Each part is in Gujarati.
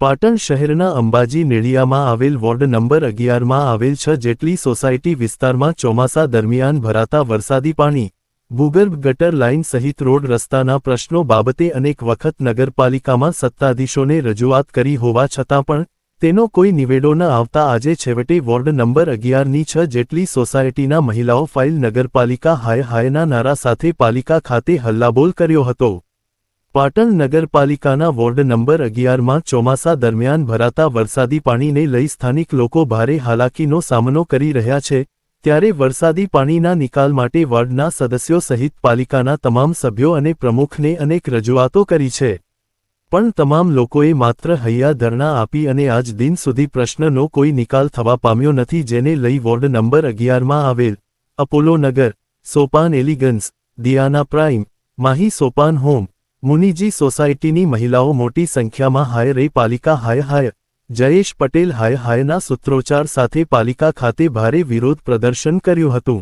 પાટણ શહેરના અંબાજી નેળિયામાં આવેલ વોર્ડ નંબર 11માં આવેલ 6 જેટલી સોસાયટી વિસ્તારમાં ચોમાસા દરમિયાન ભરાતા વરસાદી પાણી, ભૂગર્ભ ગટર લાઇન સહિત રોડ રસ્તાના પ્રશ્નો બાબતે અનેક વખત નગરપાલિકામાં સત્તાધીશોને રજૂઆત કરી હોવા છતાં પણ તેનો કોઈ નિવેડો ન આવતા આજે છેવટે વોર્ડ નંબર 11ની 6 જેટલી સોસાયટીના મહિલાઓ ફાઇલ નગરપાલિકા હાય હાયના નારા સાથે પાલિકા ખાતે હલ્લાબોલ કર્યો હતો। પાટણ નગરપાલિકાના વોર્ડ નંબર 11માં ચોમાસા દરમિયાન ભરાતા વરસાદી પાણીને લઈ સ્થાનિક લોકો ભારે હાલાકીનો સામનો કરી રહ્યા છે, ત્યારે વરસાદી પાણીના નિકાલ માટે વોર્ડના સદસ્યો સહિત પાલિકાના તમામ સભ્યો અને પ્રમુખને અનેક રજૂઆતો કરી છે, પણ તમામ લોકોએ માત્ર હૈયા ધરણા આપી અને આજ દિન સુધી પ્રશ્નનો કોઈ નિકાલ થવા પામ્યો નથી, જેને લઈ વોર્ડ નંબર 11માં આવેલ અપોલો નગર, સોપાન એલિગન્સ, દિયાના પ્રાઇમ, માહી સોપાન હોમ, મુનિજી સોસાયટીની મહિલાઓ મોટી સંખ્યામાં હાય રે પાલિકા હાય હાય, જયેશ પટેલ હાય હાયના સૂત્રોચ્ચાર સાથે પાલિકા ખાતે ભારે વિરોધ પ્રદર્શન કર્યું હતું।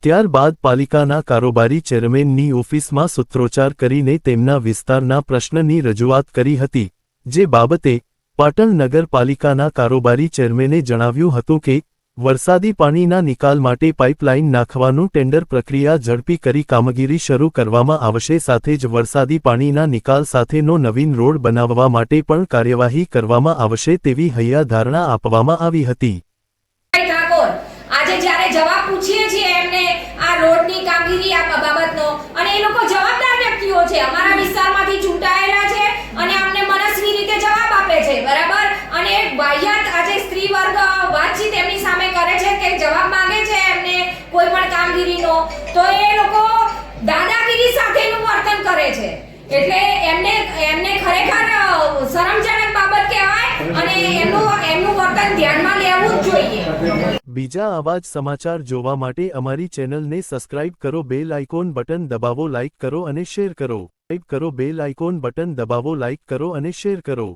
ત્યારબાદ પાલિકાના કારોબારી ચેરમેનની ઓફિસમાં સૂત્રોચ્ચાર કરીને તેમના વિસ્તારના પ્રશ્નની રજૂઆત કરી હતી, જે બાબતે પાટણ નગરપાલિકાના કારોબારી ચેરમેને જણાવ્યું હતું કે વરસાદી પાણીના નિકાલ માટે પાઇપલાઇન નાખવાનું ટેન્ડર પ્રક્રિયા ઝડપી કરી કામગીરી શરૂ કરવામાં આવશે, સાથે જ વરસાદી પાણીના નિકાલ સાથેનો નવીન રોડ બનાવવા માટે પણ કાર્યવાહી કરવામાં આવશે તેવી હૈયા ધારણા આપવામાં આવી હતી। આજે જ્યારે જવાબ પૂછીએ છીએ એમને આ રોડની કામગીરી આ બાબતનો, અને એ લોકો જવાબદાર વ્યક્તિઓ છે, અમારા વિસ્તારમાંથી ચૂંટાયેલા છે અને અમને મનસ્વી રીતે જવાબ આપે છે, બરાબર। અને વાહિયાત આજે સ્ત્રી વર્ગ વાતચીત એમની સામે કરે છે કે જવાબ માંગે છે એમને કોઈ પણ કામગીરીનો, તો એ લોકો દાદાગીરી સાથેનું વર્તન કરે છે, એટલે એમને ખરેખર શરમજનક બાબત કહેવાય અને એમનું વર્તન ધ્યાનમાં લેવું જ જોઈએ। બીજા આવા જ સમાચાર જોવા માટે અમારી ચેનલને સબસ્ક્રાઇબ કરો, બેલ આઇકોન બટન દબાવો, લાઇક કરો અને શેર કરો, બેલ આઇકોન બટન દબાવો, લાઇક કરો અને શેર કરો।